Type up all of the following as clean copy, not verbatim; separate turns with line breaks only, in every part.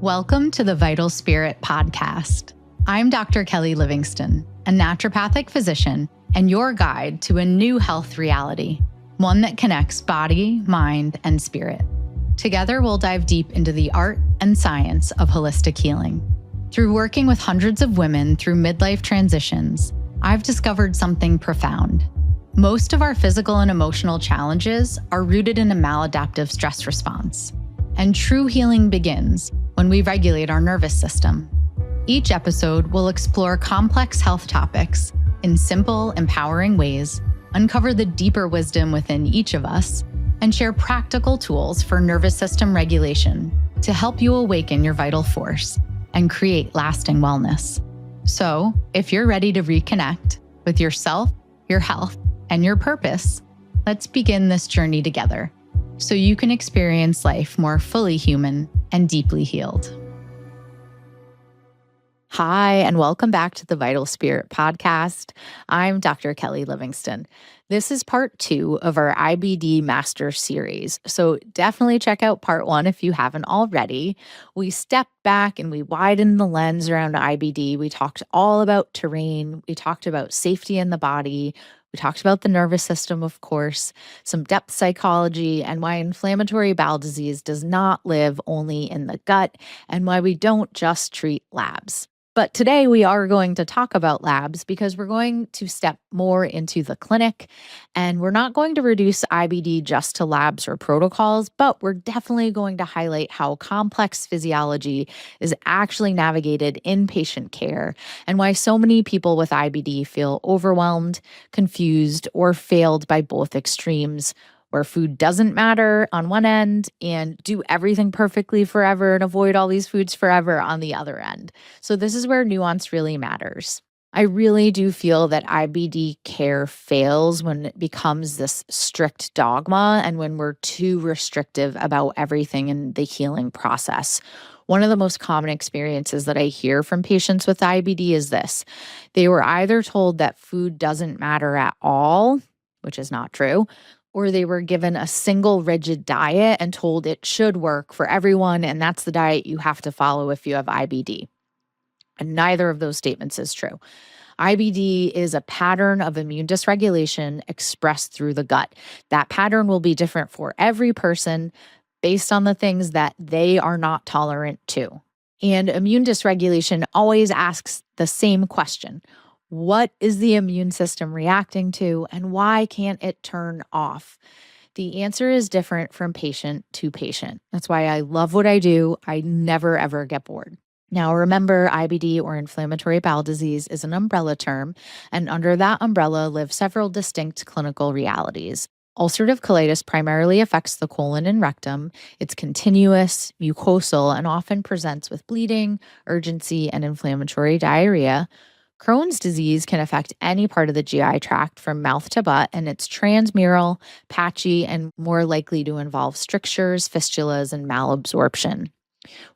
Welcome to the Vital Spirit podcast. I'm Dr. Kelly Livingston, a naturopathic physician and your guide to a new health reality, one that connects body, mind, and spirit. Together, we'll dive deep into the art and science of holistic healing. Through working with hundreds of women through midlife transitions, I've discovered something profound. Most of our physical and emotional challenges are rooted in a maladaptive stress response. And true healing begins when we regulate our nervous system. Each episode will explore complex health topics in simple, empowering ways, uncover the deeper wisdom within each of us, and share practical tools for nervous system regulation to help you awaken your vital force and create lasting wellness. So, if you're ready to reconnect with yourself, your health, and your purpose, let's begin this journey together so you can experience life more fully human and deeply healed. Hi, and welcome back to the Vital Spirit podcast. I'm Dr. Kelly Livingston. This is part 2 of our IBD Master Series. So definitely check out part 1 if you haven't already. We stepped back and we widened the lens around IBD. We talked all about terrain. We talked about safety in the body. We talked about the nervous system, of course, some depth psychology, and why inflammatory bowel disease does not live only in the gut, and why we don't just treat labs. But today we are going to talk about labs because we're going to step more into the clinic, and we're not going to reduce IBD just to labs or protocols, but we're definitely going to highlight how complex physiology is actually navigated in patient care and why so many people with IBD feel overwhelmed, confused, or failed by both extremes, where food doesn't matter on one end and do everything perfectly forever and avoid all these foods forever on the other end. So this is where nuance really matters. I really do feel that IBD care fails when it becomes this strict dogma and when we're too restrictive about everything in the healing process. One of the most common experiences that I hear from patients with IBD is this. They were either told that food doesn't matter at all, which is not true, or they were given a single rigid diet and told it should work for everyone, and that's the diet you have to follow if you have IBD. And neither of those statements is true. IBD is a pattern of immune dysregulation expressed through the gut. That pattern will be different for every person based on the things that they are not tolerant to. And immune dysregulation always asks the same question. What is the immune system reacting to, and why can't it turn off? The answer is different from patient to patient. That's why I love what I do. I never, ever get bored. Now, remember, IBD or inflammatory bowel disease is an umbrella term, and under that umbrella live several distinct clinical realities. Ulcerative colitis primarily affects the colon and rectum. It's continuous, mucosal, and often presents with bleeding, urgency, and inflammatory diarrhea. Crohn's disease can affect any part of the GI tract from mouth to butt, and it's transmural, patchy, and more likely to involve strictures, fistulas, and malabsorption.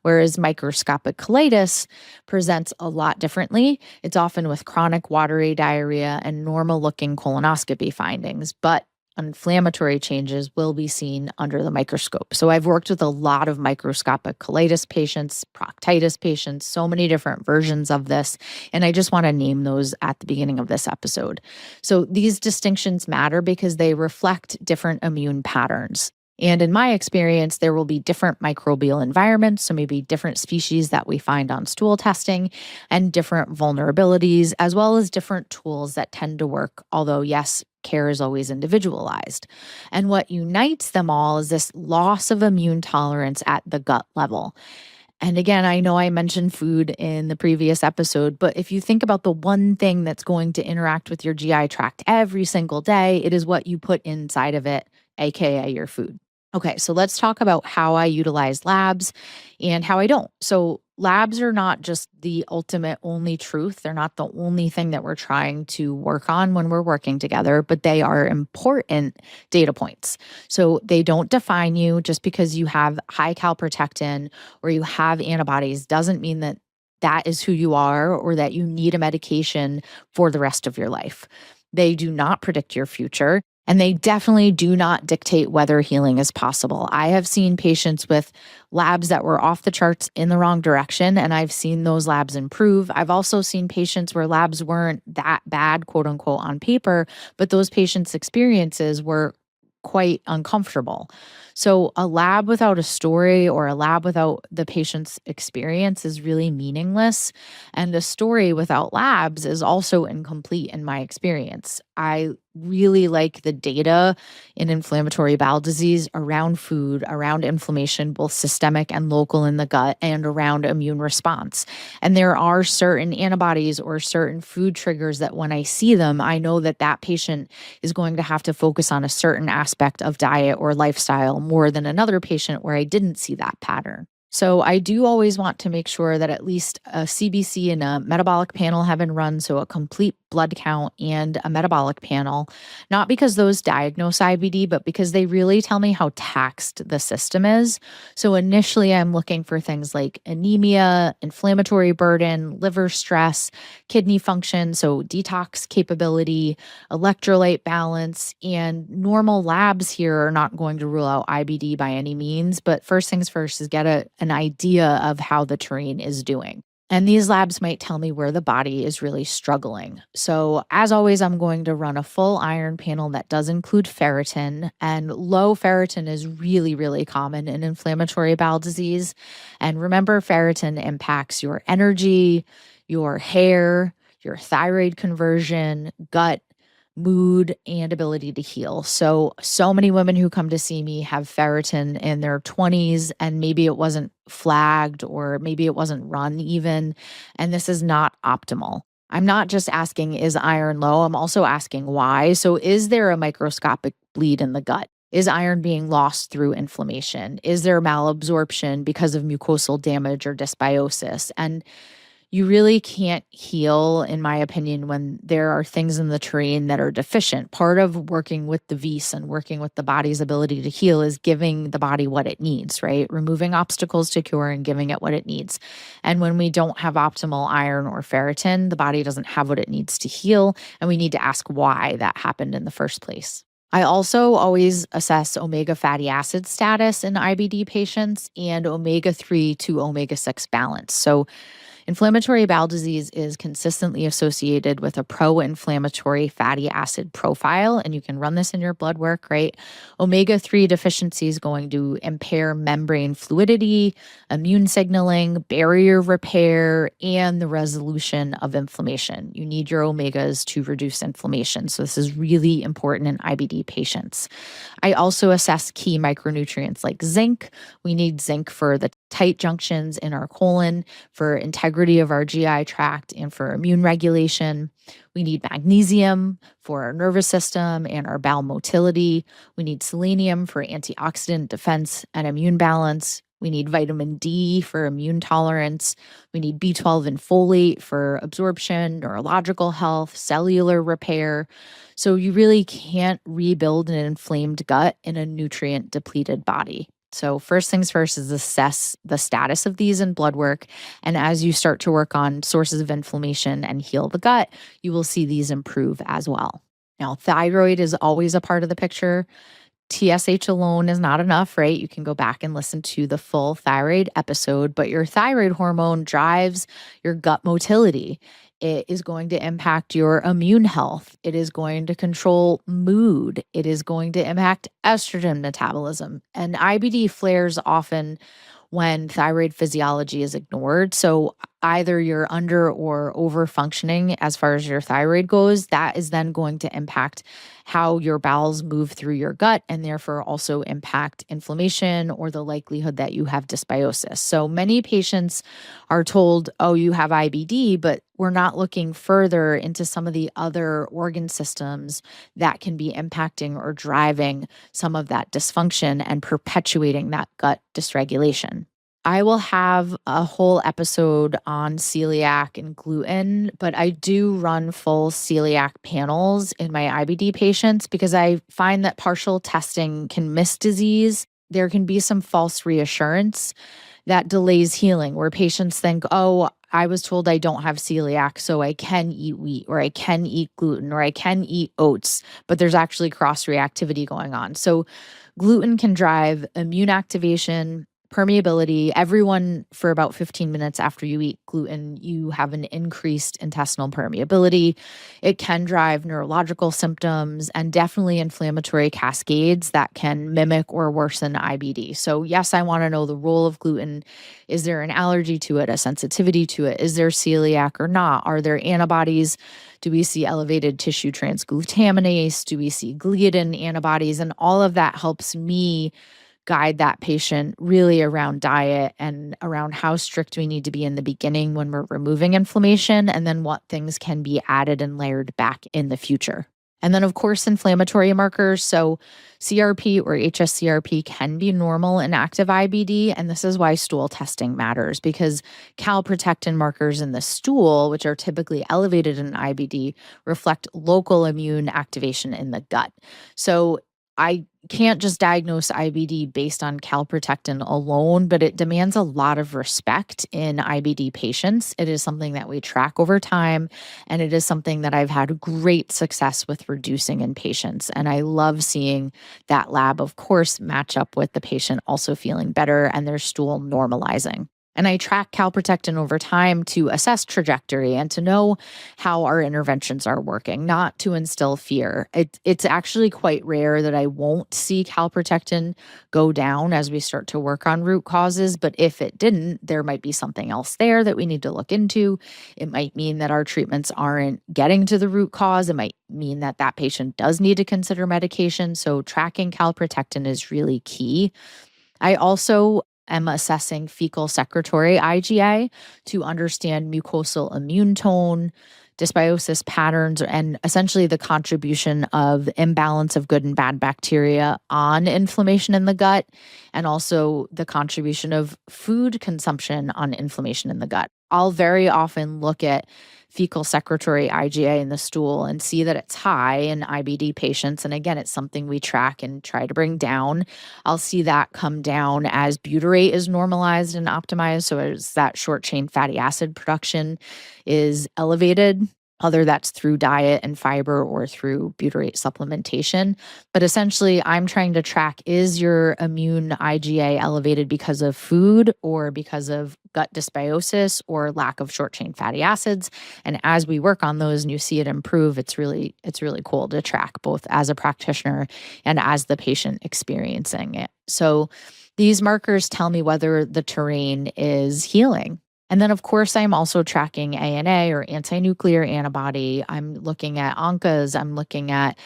Whereas microscopic colitis presents a lot differently. It's often with chronic watery diarrhea and normal-looking colonoscopy findings, but inflammatory changes will be seen under the microscope. So I've worked with a lot of microscopic colitis patients, proctitis patients, so many different versions of this, and I just want to name those at the beginning of this episode. So these distinctions matter because they reflect different immune patterns. And in my experience, there will be different microbial environments, so maybe different species that we find on stool testing and different vulnerabilities, as well as different tools that tend to work, although yes, care is always individualized. And what unites them all is this loss of immune tolerance at the gut level. And again, I know I mentioned food in the previous episode, but if you think about the one thing that's going to interact with your GI tract every single day, it is what you put inside of it, aka your food. Okay, so let's talk about how I utilize labs and how I don't. So labs are not just the ultimate only truth. They're not the only thing that we're trying to work on when we're working together, but they are important data points. So they don't define you. Just because you have high calprotectin or you have antibodies doesn't mean that that is who you are or that you need a medication for the rest of your life. They do not predict your future. And they definitely do not dictate whether healing is possible. I have seen patients with labs that were off the charts in the wrong direction, and I've seen those labs improve. I've also seen patients where labs weren't that bad, quote unquote, on paper, but those patients' experiences were quite uncomfortable. So, a lab without a story or a lab without the patient's experience is really meaningless. And a story without labs is also incomplete in my experience. I really like the data in inflammatory bowel disease around food, around inflammation, both systemic and local in the gut, and around immune response. And there are certain antibodies or certain food triggers that when I see them, I know that that patient is going to have to focus on a certain aspect of diet or lifestyle more than another patient where I didn't see that pattern. So I do always want to make sure that at least a CBC and a metabolic panel have been run, so a complete blood count and a metabolic panel, not because those diagnose IBD, but because they really tell me how taxed the system is. So initially, I'm looking for things like anemia, inflammatory burden, liver stress, kidney function, so detox capability, electrolyte balance, and normal labs here are not going to rule out IBD by any means. But first things first is get an idea of how the terrain is doing. And these labs might tell me where the body is really struggling. So, as always, I'm going to run a full iron panel that does include ferritin. And low ferritin is really, really common in inflammatory bowel disease. And remember, ferritin impacts your energy, your hair, your thyroid conversion, gut, mood, and ability to heal. So many women who come to see me have ferritin in their 20s, and maybe it wasn't flagged or maybe it wasn't run even. And this is not optimal. I'm not just asking, is iron low? I'm also asking why. So, is there a microscopic bleed in the gut? Is iron being lost through inflammation? Is there malabsorption because of mucosal damage or dysbiosis? And you really can't heal, in my opinion, when there are things in the terrain that are deficient. Part of working with the vis and working with the body's ability to heal is giving the body what it needs, right? Removing obstacles to cure and giving it what it needs. And when we don't have optimal iron or ferritin, the body doesn't have what it needs to heal. And we need to ask why that happened in the first place. I also always assess omega fatty acid status in IBD patients and omega 3 to omega 6 balance. So, inflammatory bowel disease is consistently associated with a pro inflammatory fatty acid profile, and you can run this in your blood work, right? Omega 3 deficiency is going to impair membrane fluidity, immune signaling, barrier repair, and the resolution of inflammation. You need your omegas to reduce inflammation. So, this is really important in IBD patients. I also assess key micronutrients like zinc. We need zinc for the tight junctions in our colon, for integrity of our GI tract, and for immune regulation. We need magnesium for our nervous system and our bowel motility. We need selenium for antioxidant defense and immune balance. We need vitamin D for immune tolerance. We need B12 and folate for absorption, neurological health, cellular repair. So you really can't rebuild an inflamed gut in a nutrient depleted body. So, first things first is assess the status of these in blood work. And as you start to work on sources of inflammation and heal the gut, you will see these improve as well. Now, thyroid is always a part of the picture. TSH alone is not enough, right? You can go back and listen to the full thyroid episode, but your thyroid hormone drives your gut motility. It is going to impact your immune health. It is going to control mood. It is going to impact estrogen metabolism. And IBD flares often when thyroid physiology is ignored. So either you're under or over functioning as far as your thyroid goes. That is then going to impact how your bowels move through your gut and therefore also impact inflammation or the likelihood that you have dysbiosis. So many patients are told, oh, you have IBD, but we're not looking further into some of the other organ systems that can be impacting or driving some of that dysfunction and perpetuating that gut dysregulation. I will have a whole episode on celiac and gluten, but I do run full celiac panels in my IBD patients because I find that partial testing can miss disease. There can be some false reassurance that delays healing where patients think, oh, I was told I don't have celiac, so I can eat wheat or I can eat gluten or I can eat oats, but there's actually cross reactivity going on. So gluten can drive immune activation, permeability. Everyone, for about 15 minutes after you eat gluten, you have an increased intestinal permeability. It can drive neurological symptoms and definitely inflammatory cascades that can mimic or worsen IBD. So, yes, I want to know the role of gluten. Is there an allergy to it, a sensitivity to it? Is there celiac or not? Are there antibodies? Do we see elevated tissue transglutaminase? Do we see gliadin antibodies? And all of that helps me guide that patient really around diet and around how strict we need to be in the beginning when we're removing inflammation, and then what things can be added and layered back in the future. And then, of course, inflammatory markers. So, CRP or HSCRP can be normal in active IBD. And this is why stool testing matters, because calprotectin markers in the stool, which are typically elevated in IBD, reflect local immune activation in the gut. So, I can't just diagnose IBD based on calprotectin alone, but it demands a lot of respect in IBD patients. It is something that we track over time, and it is something that I've had great success with reducing in patients. And I love seeing that lab, of course, match up with the patient also feeling better and their stool normalizing. And I track calprotectin over time to assess trajectory and to know how our interventions are working, not to instill fear. It's actually quite rare that I won't see calprotectin go down as we start to work on root causes. But if it didn't, there might be something else there that we need to look into. It might mean that our treatments aren't getting to the root cause. It might mean that that patient does need to consider medication. So tracking calprotectin is really key. I also am assessing fecal secretory IgA to understand mucosal immune tone, dysbiosis patterns, and essentially the contribution of imbalance of good and bad bacteria on inflammation in the gut, and also the contribution of food consumption on inflammation in the gut. I'll very often look at fecal secretory IgA in the stool and see that it's high in IBD patients. And again, it's something we track and try to bring down. I'll see that come down as butyrate is normalized and optimized. So as that short chain fatty acid production is elevated, whether that's through diet and fiber or through butyrate supplementation. But essentially, I'm trying to track, is your immune IgA elevated because of food or because of gut dysbiosis or lack of short chain fatty acids? And as we work on those and you see it improve, it's really cool to track, both as a practitioner and as the patient experiencing it. So these markers tell me whether the terrain is healing. And then, of course, I'm also tracking ANA or anti-nuclear antibody. I'm looking at ANCAs. I'm looking at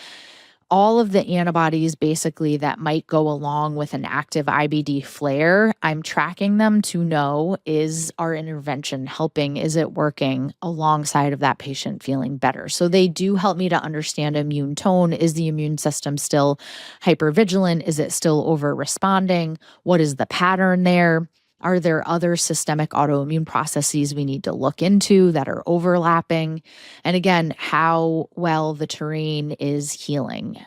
all of the antibodies basically that might go along with an active IBD flare. I'm tracking them to know, is our intervention helping? Is it working alongside of that patient feeling better? So they do help me to understand immune tone. Is the immune system still hypervigilant? Is it still over responding? What is the pattern there? Are there other systemic autoimmune processes we need to look into that are overlapping? And again, how well the terrain is healing.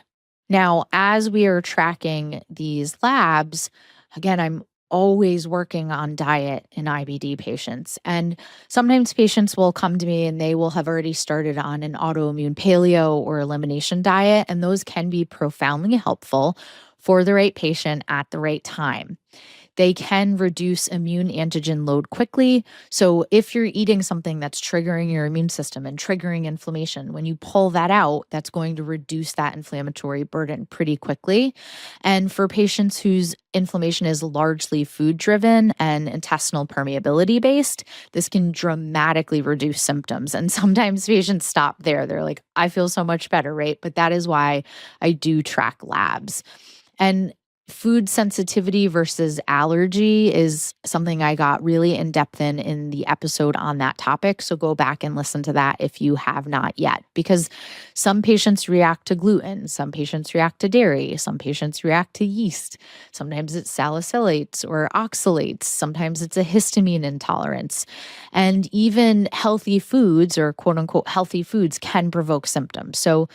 Now, as we are tracking these labs, again, I'm always working on diet in IBD patients. And sometimes patients will come to me and they will have already started on an autoimmune paleo or elimination diet, and those can be profoundly helpful for the right patient at the right time. They can reduce immune antigen load quickly. So if you're eating something that's triggering your immune system and triggering inflammation, when you pull that out, that's going to reduce that inflammatory burden pretty quickly. And for patients whose inflammation is largely food driven and intestinal permeability based, this can dramatically reduce symptoms. And sometimes patients stop there. They're like, I feel so much better, right? But that is why I do track labs. And food sensitivity versus allergy is something I got really in depth in the episode on that topic. So go back and listen to that if you have not yet, because some patients react to gluten, some patients react to dairy, some patients react to yeast. Sometimes it's salicylates or oxalates. Sometimes it's a histamine intolerance. And even healthy foods or quote unquote healthy foods can provoke symptoms. So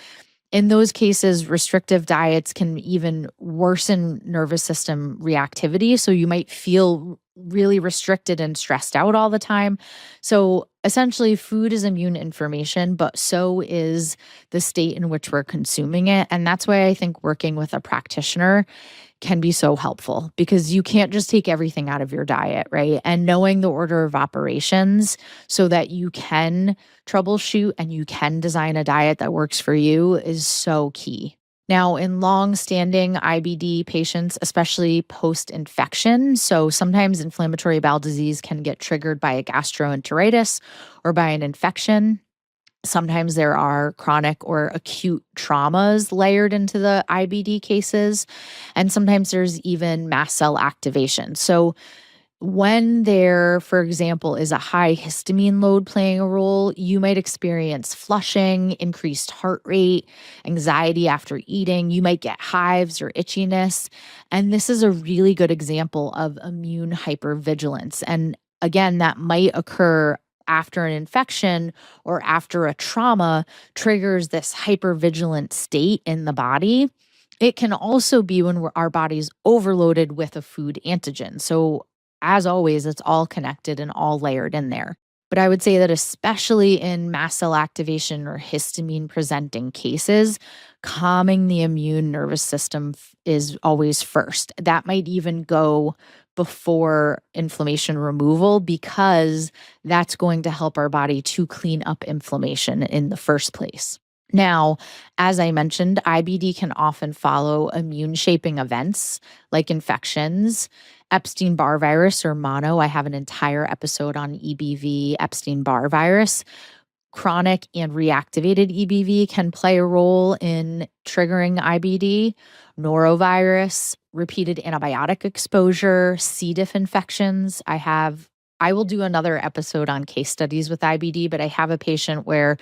in those cases, restrictive diets can even worsen nervous system reactivity. So you might feel really restricted and stressed out all the time. So essentially, food is immune information, but so is the state in which we're consuming it. And that's why I think working with a practitioner can be so helpful, because you can't just take everything out of your diet, right? And knowing the order of operations so that you can troubleshoot and you can design a diet that works for you is so key. Now, in long-standing IBD patients, especially post-infection, so sometimes inflammatory bowel disease can get triggered by a gastroenteritis or by an infection. Sometimes there are chronic or acute traumas layered into the IBD cases. And sometimes there's even mast cell activation. So when there, for example, is a high histamine load playing a role, you might experience flushing, increased heart rate, anxiety after eating. You might get hives or itchiness. And this is a really good example of immune hypervigilance. And again, that might occur after an infection or after a trauma triggers this hypervigilant state in the body. It can also be when our body's overloaded with a food antigen. So as always, it's all connected and all layered in there. But I would say that especially in mast cell activation or histamine presenting cases, calming the immune nervous system is always first. That might even go before inflammation removal, because that's going to help our body to clean up inflammation in the first place. Now, as I mentioned, IBD can often follow immune shaping events like infections, Epstein-Barr virus or mono. I have an entire episode on EBV, Epstein-Barr virus. Chronic and reactivated EBV can play a role in triggering IBD, norovirus, repeated antibiotic exposure, C. diff infections. I will do another episode on case studies with IBD, but I have a patient where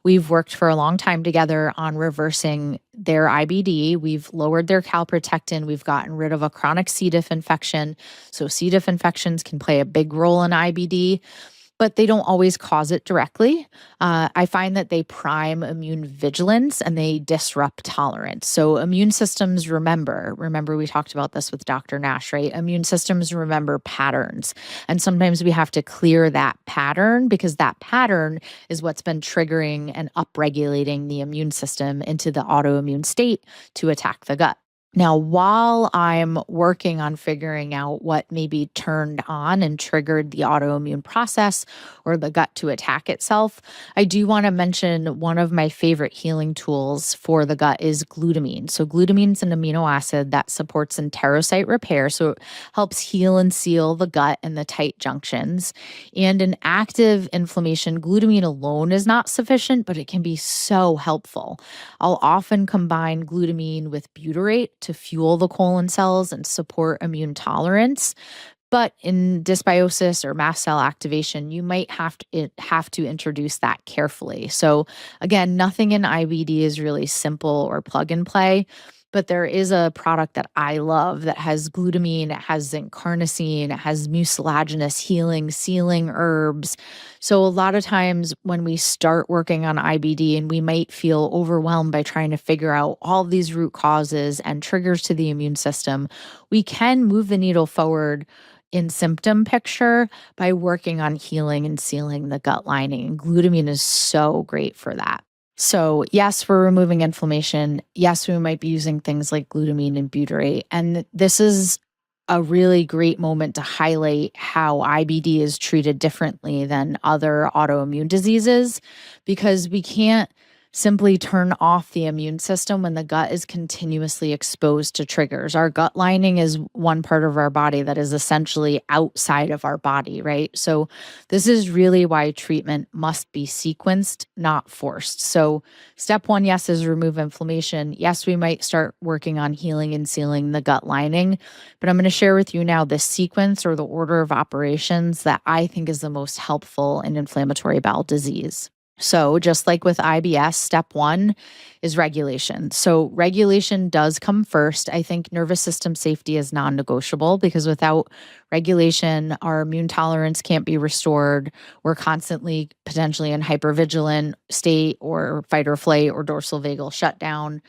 we've worked for a long time together on reversing their IBD. We've lowered their calprotectin. We've gotten rid of a chronic C. diff infection. So C. diff infections can play a big role in IBD, but they don't always cause it directly. I find that they prime immune vigilance and they disrupt tolerance. So immune systems remember we talked about this with Dr. Nash, right? Immune systems remember patterns. And sometimes we have to clear that pattern, because that pattern is what's been triggering and upregulating the immune system into the autoimmune state to attack the gut. Now, while I'm working on figuring out what maybe turned on and triggered the autoimmune process or the gut to attack itself, I do want to mention one of my favorite healing tools for the gut is glutamine. So glutamine is an amino acid that supports enterocyte repair. So it helps heal and seal the gut and the tight junctions. And in active inflammation, glutamine alone is not sufficient, but it can be so helpful. I'll often combine glutamine with butyrate to fuel the colon cells and support immune tolerance. But in dysbiosis or mast cell activation, you might have to introduce that carefully. So again, nothing in IBD is really simple or plug and play. But there is a product that I love that has glutamine, it has zinc carnosine, it has mucilaginous healing, sealing herbs. So a lot of times when we start working on IBD and we might feel overwhelmed by trying to figure out all these root causes and triggers to the immune system, we can move the needle forward in symptom picture by working on healing and sealing the gut lining. And glutamine is so great for that. So yes, we're removing inflammation. Yes, we might be using things like glutamine and butyrate. And this is a really great moment to highlight how IBD is treated differently than other autoimmune diseases, because we can't simply turn off the immune system when the gut is continuously exposed to triggers. Our gut lining is one part of our body that is essentially outside of our body, right? So this is really why treatment must be sequenced, not forced. So step one, yes, is remove inflammation. Yes, we might start working on healing and sealing the gut lining, but I'm going to share with you now the sequence or the order of operations that I think is the most helpful in inflammatory bowel disease. So just like with IBS, step one is regulation. So regulation does come first. I think nervous system safety is non-negotiable, because without regulation, our immune tolerance can't be restored. We're constantly potentially in hypervigilant state or fight or flight or dorsal vagal shutdown.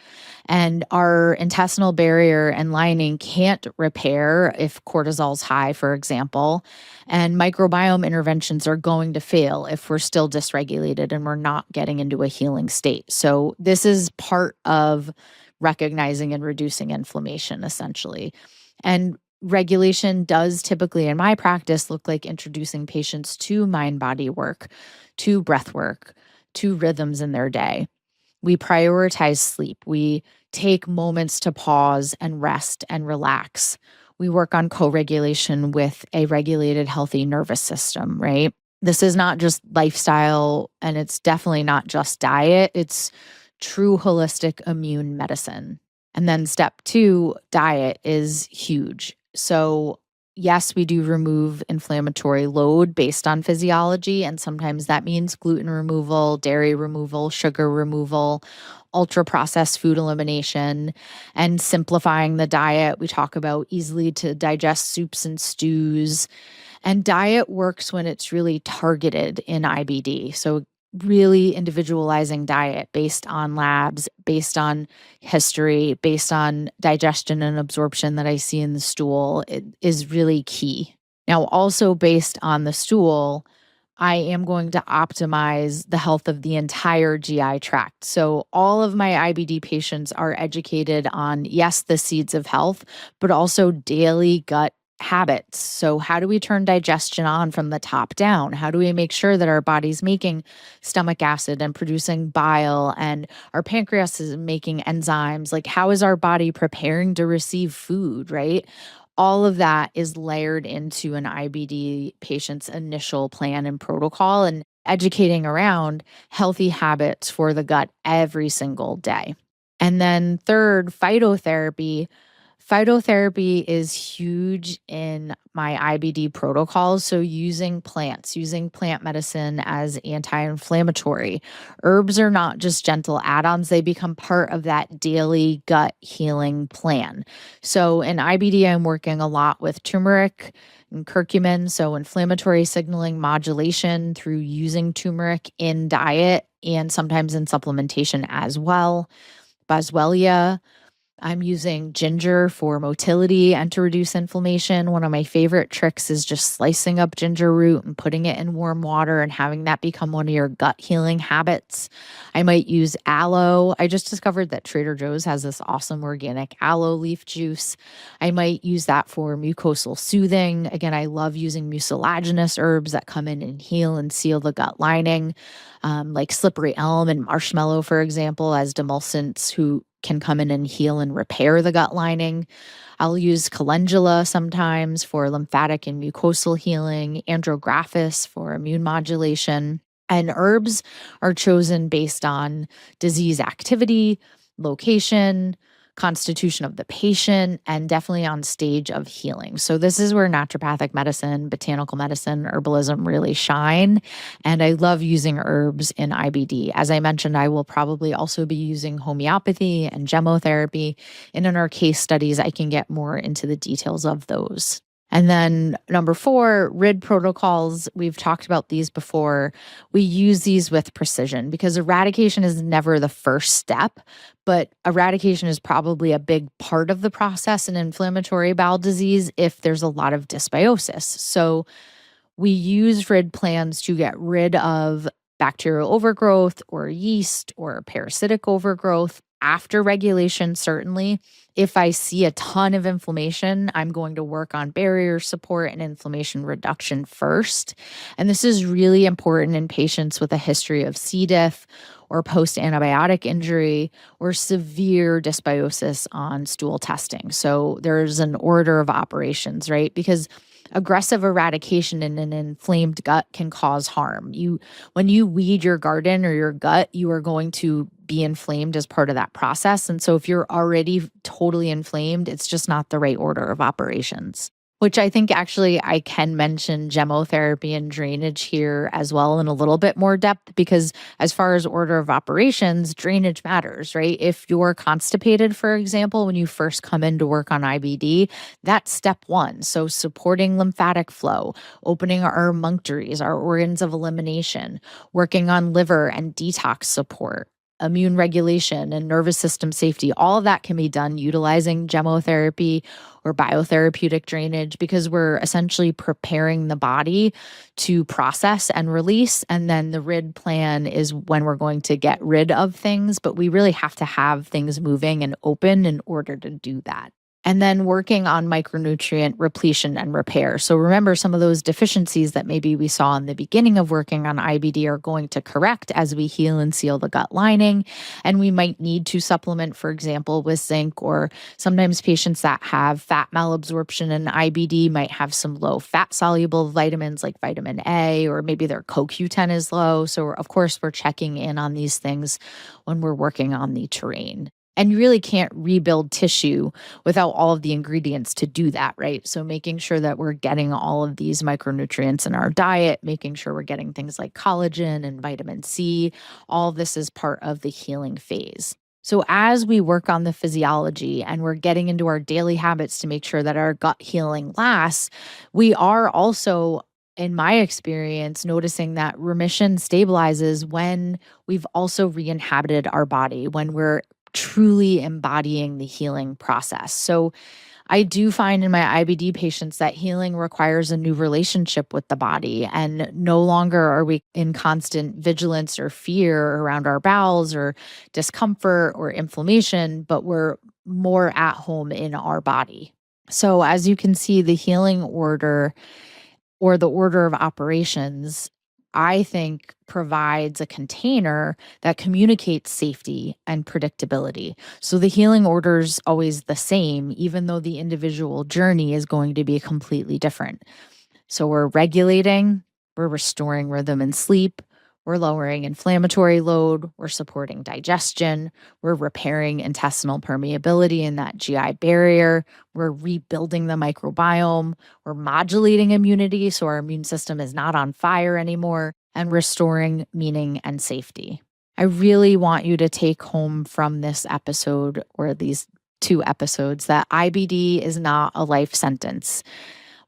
And our intestinal barrier and lining can't repair if cortisol's high, for example. And microbiome interventions are going to fail if we're still dysregulated and we're not getting into a healing state. So this is part of recognizing and reducing inflammation, essentially. And regulation does typically, in my practice, look like introducing patients to mind body work, to breath work, to rhythms in their day. We prioritize sleep. We take moments to pause and rest and relax. We work on co-regulation with a regulated, healthy nervous system, right? This is not just lifestyle, and it's definitely not just diet. It's true holistic immune medicine. And then step 2, diet, is huge. So yes, we do remove inflammatory load based on physiology, and sometimes that means gluten removal, dairy removal, sugar removal, ultra-processed food elimination, and simplifying the diet. We talk about easily to digest soups and stews. And diet works when it's really targeted in IBD. So really individualizing diet based on labs, based on history, based on digestion and absorption that I see in the stool is really key. Now, also based on the stool, I am going to optimize the health of the entire GI tract. So all of my IBD patients are educated on, yes, the seeds of health, but also daily gut habits. So how do we turn digestion on from the top down? How do we make sure that our body's making stomach acid and producing bile, and our pancreas is making enzymes? Like, how is our body preparing to receive food, right? All of that is layered into an IBD patient's initial plan and protocol, and educating around healthy habits for the gut every single day. And then third, phytotherapy. Phytotherapy is huge in my IBD protocols. So using plants, using plant medicine as anti-inflammatory. Herbs are not just gentle add-ons, they become part of that daily gut healing plan. So in IBD, I'm working a lot with turmeric and curcumin, so inflammatory signaling modulation through using turmeric in diet and sometimes in supplementation as well. Boswellia. I'm using ginger for motility and to reduce inflammation. One of my favorite tricks is just slicing up ginger root and putting it in warm water and having that become one of your gut healing habits. I might use aloe. I just discovered that Trader Joe's has this awesome organic aloe leaf juice. I might use that for mucosal soothing. Again, I love using mucilaginous herbs that come in and heal and seal the gut lining, like slippery elm and marshmallow, for example, as demulcents who can come in and heal and repair the gut lining. I'll use calendula sometimes for lymphatic and mucosal healing, andrographis for immune modulation. And herbs are chosen based on disease activity, location, constitution of the patient, and definitely on stage of healing. So this is where naturopathic medicine, botanical medicine, herbalism really shine. And I love using herbs in IBD. As I mentioned, I will probably also be using homeopathy and gemotherapy. And in our case studies, I can get more into the details of those. And then number 4, RID protocols. We've talked about these before. We use these with precision because eradication is never the first step, but eradication is probably a big part of the process in inflammatory bowel disease if there's a lot of dysbiosis. So we use RID plans to get rid of bacterial overgrowth or yeast or parasitic overgrowth. After regulation, certainly, if I see a ton of inflammation, I'm going to work on barrier support and inflammation reduction first. And this is really important in patients with a history of C. diff or post-antibiotic injury or severe dysbiosis on stool testing. So there's an order of operations, right? Because aggressive eradication in an inflamed gut can cause harm. When you weed your garden or your gut, you are going to be inflamed as part of that process. And so if you're already totally inflamed, it's just not the right order of operations. which I think actually I can mention gemotherapy and drainage here as well in a little bit more depth, because as far as order of operations, drainage matters, right? If you're constipated, for example, when you first come in to work on IBD, that's step one. So supporting lymphatic flow, opening our emunctories, our organs of elimination, working on liver and detox support, immune regulation and nervous system safety, all of that can be done utilizing gemotherapy or biotherapeutic drainage, because we're essentially preparing the body to process and release. And then the RID plan is when we're going to get rid of things, but we really have to have things moving and open in order to do that. And then working on micronutrient repletion and repair. So remember, some of those deficiencies that maybe we saw in the beginning of working on IBD are going to correct as we heal and seal the gut lining. And we might need to supplement, for example, with zinc, or sometimes patients that have fat malabsorption in IBD might have some low fat soluble vitamins like vitamin A, or maybe their CoQ10 is low. So of course, we're checking in on these things when we're working on the terrain. And you really can't rebuild tissue without all of the ingredients to do that, right? So making sure that we're getting all of these micronutrients in our diet, making sure we're getting things like collagen and vitamin C, all of this is part of the healing phase. So as we work on the physiology and we're getting into our daily habits to make sure that our gut healing lasts, we are also, in my experience, noticing that remission stabilizes when we've also re-inhabited our body, when we're truly embodying the healing process. So I do find in my IBD patients that healing requires a new relationship with the body, and no longer are we in constant vigilance or fear around our bowels or discomfort or inflammation, but we're more at home in our body. So as you can see, the healing order, or the order of operations, I think provides a container that communicates safety and predictability. So the healing order is always the same, even though the individual journey is going to be completely different. So we're regulating, we're restoring rhythm and sleep, we're lowering inflammatory load, we're supporting digestion, we're repairing intestinal permeability in that GI barrier, we're rebuilding the microbiome, we're modulating immunity so our immune system is not on fire anymore, and restoring meaning and safety. I really want you to take home from this episode, or these 2 episodes, that IBD is not a life sentence.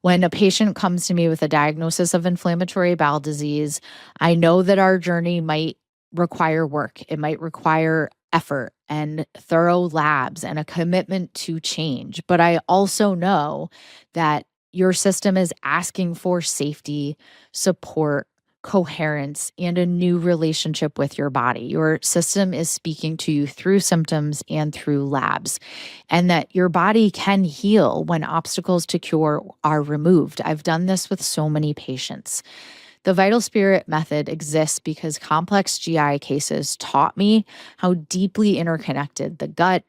When a patient comes to me with a diagnosis of inflammatory bowel disease, I know that our journey might require work. It might require effort and thorough labs and a commitment to change. But I also know that your system is asking for safety, support, coherence, and a new relationship with your body. Your system is speaking to you through symptoms and through labs, and that your body can heal when obstacles to cure are removed. I've done this with so many patients. The Vital Spirit method exists because complex GI cases taught me how deeply interconnected the gut,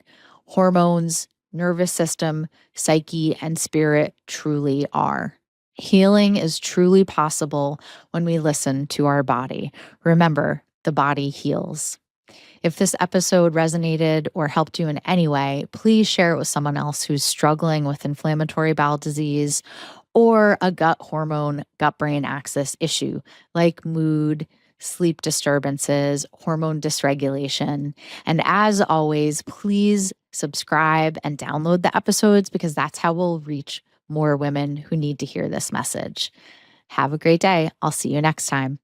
hormones, nervous system, psyche, and spirit truly are. Healing is truly possible when we listen to our body. Remember, the body heals. If this episode resonated or helped you in any way, please share it with someone else who's struggling with inflammatory bowel disease or a gut hormone, gut brain axis issue like mood, sleep disturbances, hormone dysregulation. And as always, please subscribe and download the episodes, because that's how we'll reach more women who need to hear this message. Have a great day. I'll see you next time.